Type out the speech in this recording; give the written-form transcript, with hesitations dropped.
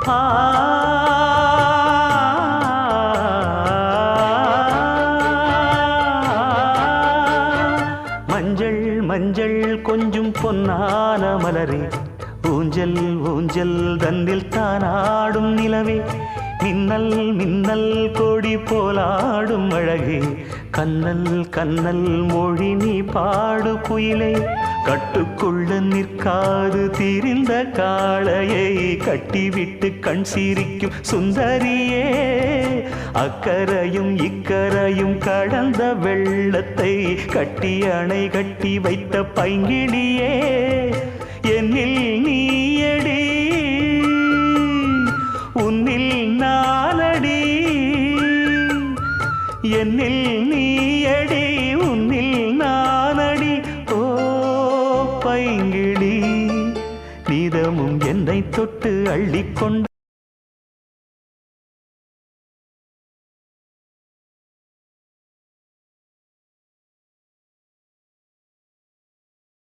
ஆ மஞ்சள் மஞ்சள் கொஞ்சம் பொன்னான மலரே, ஊஞ்சல் ஊஞ்சல் தன்னில் தானாடும் நிலவே, மின்னல் மின்னல் கொடி போலாடும் அழகே, கண்ணல் கண்ணல் மொழி நீ பாடு குயிலே, கட்டுக்குள்ள நிற்காது திரிந்த காளையை கட்டிவிட்டு கண் சிரிக்கும் சுந்தரியே, அக்கரையும் இக்கரையும் கடந்த வெள்ளத்தை கட்டி அணை கட்டி வைத்த பைங்கிளியே, என்னில் நீயடி உன்னில் நானடி, என்னில் நீயடி உன்னில் நானடி. ஓ பைங்கிளி, நீதமும் என்னை தொட்டு அள்ளிக்கொண்டு